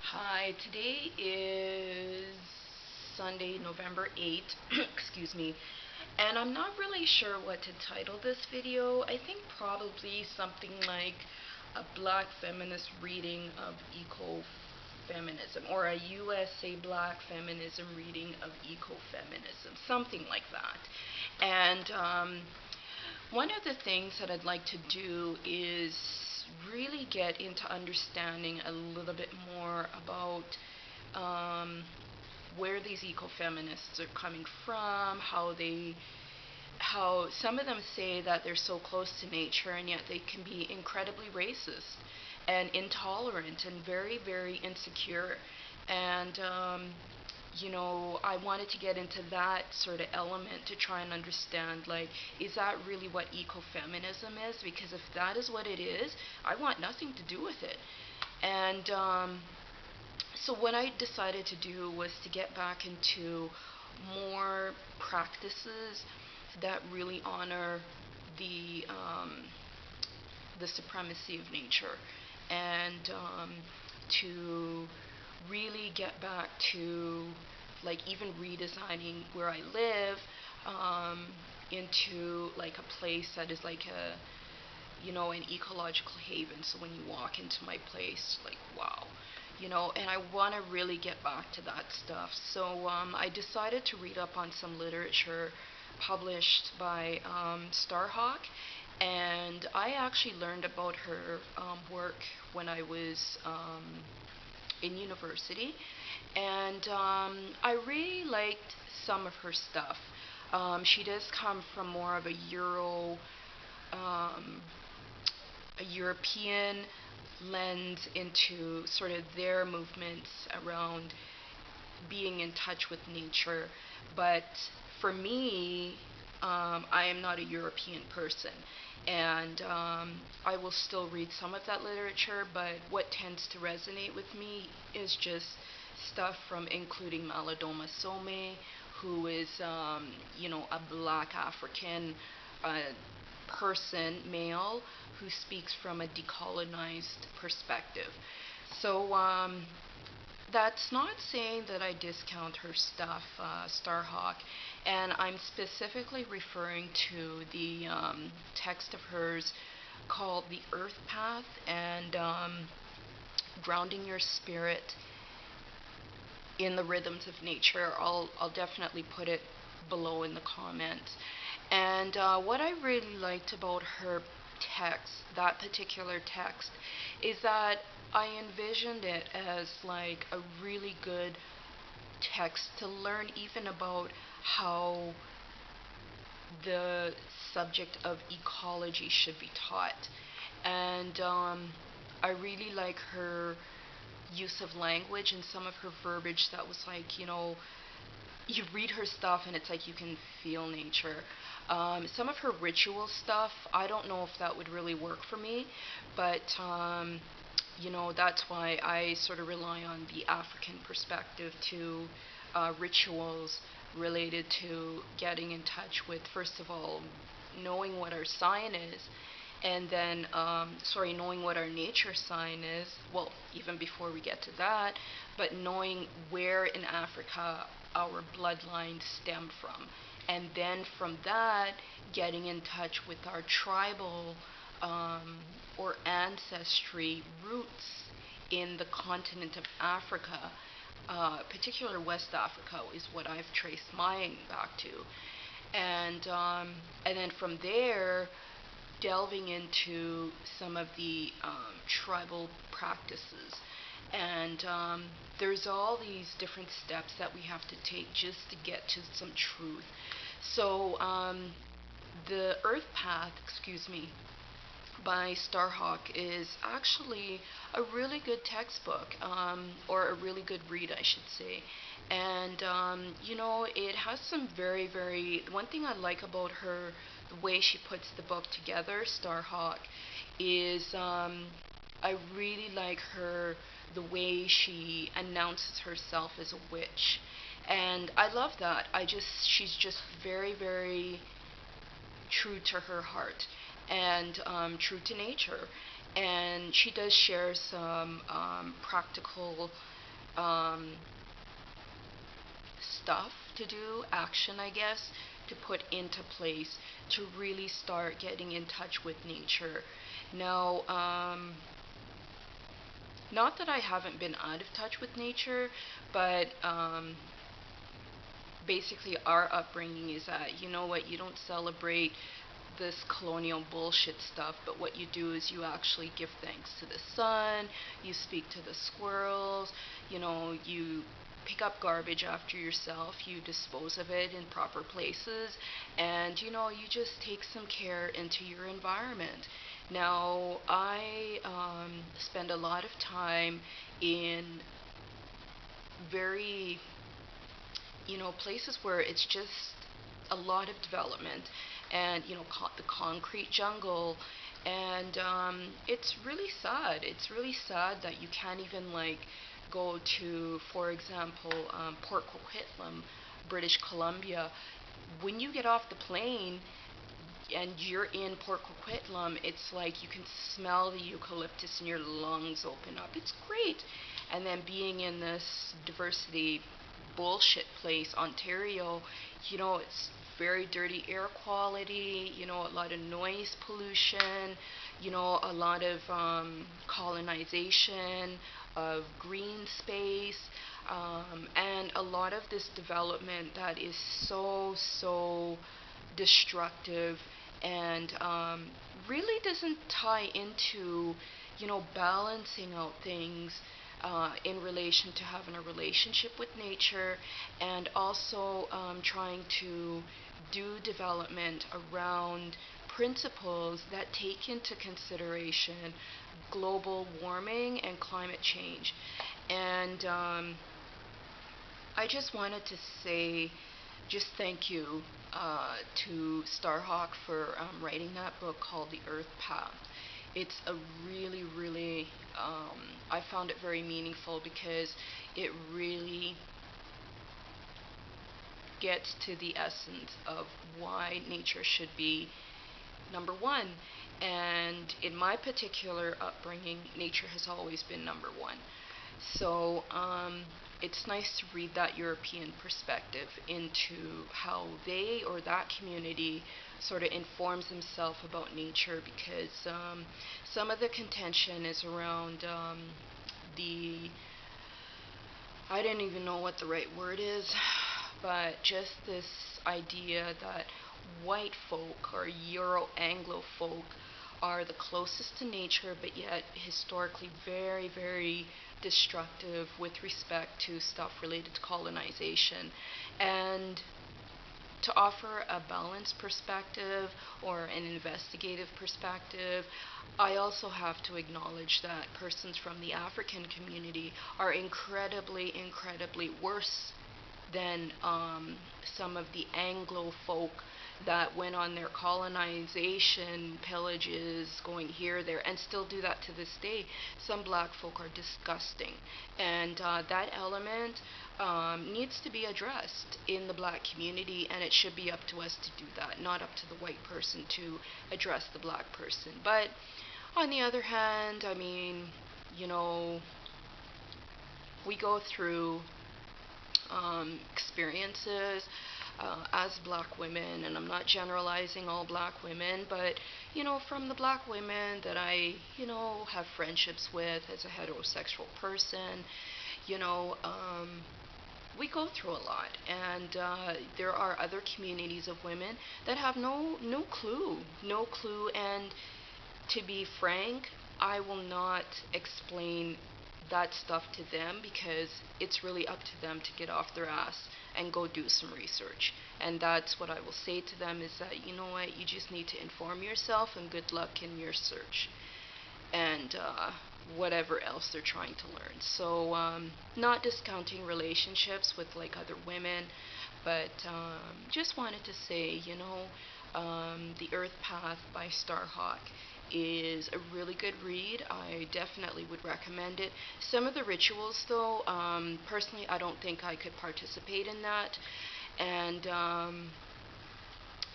Hi, today is Sunday, November 8th, excuse me, and I'm not really sure what to title this video. I think probably something like a black feminist reading of Eco-Feminism, or a USA black feminism reading of Eco-Feminism, something like that. And one of the things that I'd like to do is really get into understanding a little bit more about um, where these ecofeminists are coming from, how some of them say that they're so close to nature and yet they can be incredibly racist and intolerant and very, very insecure. And I wanted to get into that sort of element to try and understand, like, is that really what ecofeminism is? Because if that is what it is, I want nothing to do with it. And so what I decided to do was to get back into more practices that really honor the um, the supremacy of nature, and to really get back to, like, even redesigning where I live um, into like a place that is like an ecological haven. So when you walk into my place, like, wow, and I want to really get back to that stuff. So I decided to read up on some literature published by Starhawk, and I actually learned about her work when I was in university, and I really liked some of her stuff. She does come from more of um, a European lens into sort of their movements around being in touch with nature. But for me, I am not a European person, and I will still read some of that literature, but what tends to resonate with me is just stuff from including Malidoma Some, who is, a black African uh, person, male, who speaks from a decolonized perspective. So that's not saying that I discount her stuff, Starhawk, and I'm specifically referring to the text of hers called The Earth Path, and Grounding Your Spirit in the Rhythms of Nature. I'll definitely put it below in the comments. And what I really liked about her text, that particular text, is that I envisioned it as like a really good text to learn even about how the subject of ecology should be taught. And I really like her use of language and some of her verbiage that was like, you read her stuff and it's like you can feel nature. Some of her ritual stuff, I don't know if that would really work for me, but that's why I sort of rely on the African perspective to rituals related to getting in touch with, first of all, knowing what our sign is, and then, knowing what our nature sign is, well, even before we get to that, but knowing where in Africa our bloodlines stem from. And then from that, getting in touch with our tribal or ancestry roots in the continent of Africa. Particular West Africa is what I've traced mine back to. And then from there, delving into some of the tribal practices. And there's all these different steps that we have to take just to get to some truth. So the Earth Path, excuse me, by Starhawk is actually a really good textbook, or a really good read, I should say. And, it has some very, very. One thing I like about her, the way she puts the book together, Starhawk, is I really like the way she announces herself as a witch. And I love that. She's just very, very true to her heart and true to nature. and she does share some practical um, stuff to do, action, I guess, to put into place to really start getting in touch with nature. Now, not that I haven't been out of touch with nature, but basically our upbringing is that, you know what, you don't celebrate this colonial bullshit stuff, but what you do is you actually give thanks to the sun, you speak to the squirrels, you pick up garbage after yourself, you dispose of it in proper places, and you just take some care into your environment. Now, I spend a lot of time in very, places where it's just a lot of development and, the concrete jungle. And it's really sad. It's really sad that you can't even, like, go to, for example, Port Coquitlam, British Columbia. When you get off the plane and you're in Port Coquitlam, it's like you can smell the eucalyptus and your lungs open up. It's great. And then being in this diversity bullshit place, Ontario, it's very dirty air quality, a lot of noise pollution, a lot of colonization of green space, and a lot of this development that is so destructive and really doesn't tie into, balancing out things in relation to having a relationship with nature, and also trying to do development around principles that take into consideration global warming and climate change. And I just wanted to say just thank you to Starhawk for writing that book called The Earth Path. It's a really, I found it very meaningful because it really gets to the essence of why nature should be number one. And in my particular upbringing, nature has always been number one. So it's nice to read that European perspective into how they or that community sort of informs themselves about nature, because some of the contention is around I don't even know what the right word is, but just this idea that white folk or Euro-Anglo folk are the closest to nature, but yet historically very destructive with respect to stuff related to colonization. And to offer a balanced perspective or an investigative perspective, I also have to acknowledge that persons from the African community are incredibly worse than some of the Anglo folk that went on their colonization pillages, going here, there, and still do that to this day. Some black folk are disgusting, and that element needs to be addressed in the black community, and it should be up to us to do that, not up to the white person to address the black person. But on the other hand, I mean, we go through experiences as black women, and I'm not generalizing all black women, but from the black women that I have friendships with as a heterosexual person, we go through a lot, and there are other communities of women that have no clue, and to be frank, I will not explain that stuff to them, because it's really up to them to get off their ass and go do some research. And that's what I will say to them, is that, you know what, you just need to inform yourself, and good luck in your search and whatever else they're trying to learn. So not discounting relationships with like other women, but just wanted to say, The Earth Path by Starhawk is a really good read. I definitely would recommend it. Some of the rituals, though, personally, I don't think I could participate in that. And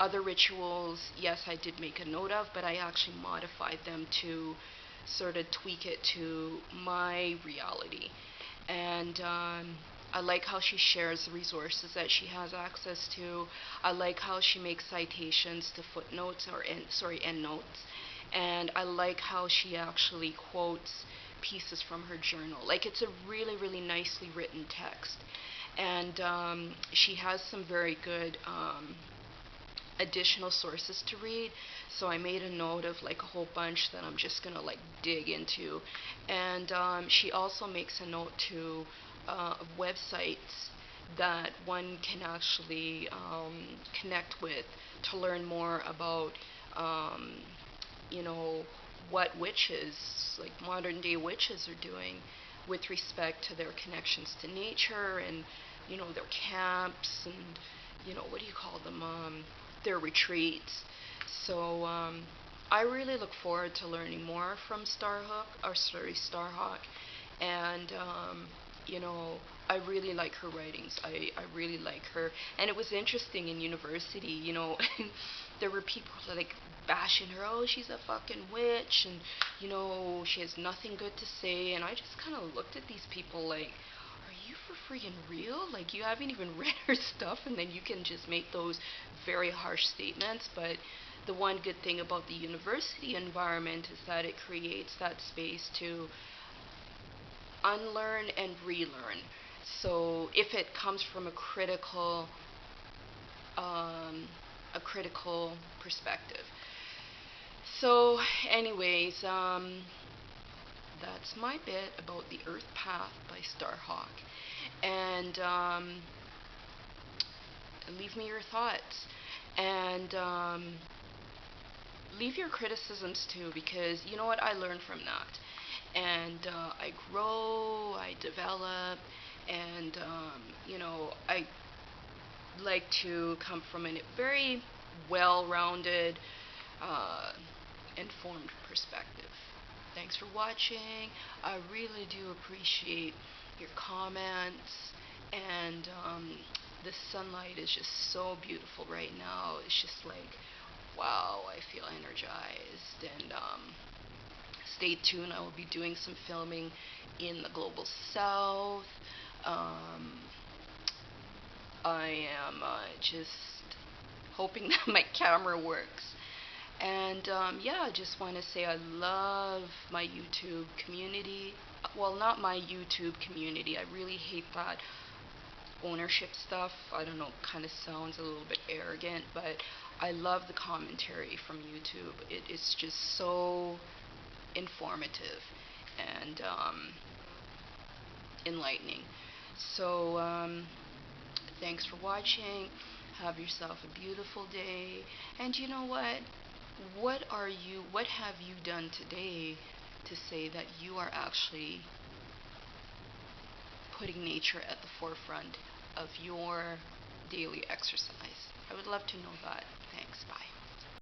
other rituals, yes, I did make a note of, but I actually modified them to sort of tweak it to my reality. And I like how she shares the resources that she has access to. I like how she makes citations to footnotes or endnotes. And I like how she actually quotes pieces from her journal. Like, it's a really, really nicely written text. And she has some very good additional sources to read. So I made a note of like a whole bunch that I'm just gonna like dig into. And she also makes a note to websites that one can actually connect with to learn more about, um, you know, what witches, like modern day witches, are doing with respect to their connections to nature and, their camps and, what do you call them? Their retreats. So I really look forward to learning more from Starhawk, and I really like her writings. I really like her, and it was interesting in university. There were people like bashing her. Oh, she's a fucking witch, and she has nothing good to say. And I just kind of looked at these people like, are you for freaking real? Like, you haven't even read her stuff, and then you can just make those very harsh statements. But the one good thing about the university environment is that it creates that space to unlearn and relearn. So if it comes from a critical perspective. So, anyways, that's my bit about the Earth Path by Starhawk. And leave me your thoughts. And leave your criticisms too, because you know what? I learn from that. And I grow, I develop, and, I like to come from a very well-rounded, informed perspective. Thanks for watching. I really do appreciate your comments, and the sunlight is just so beautiful right now. It's just like, wow, I feel energized. And stay tuned. I will be doing some filming in the global south. I am just hoping that my camera works. And yeah, I just want to say I love my YouTube community. Well, not my YouTube community. I really hate that ownership stuff. I don't know, kind of sounds a little bit arrogant, but I love the commentary from YouTube. It is just so informative and enlightening. So thanks for watching. Have yourself a beautiful day. And you know what? What have you done today to say that you are actually putting nature at the forefront of your daily exercise? I would love to know that. Thanks. Bye.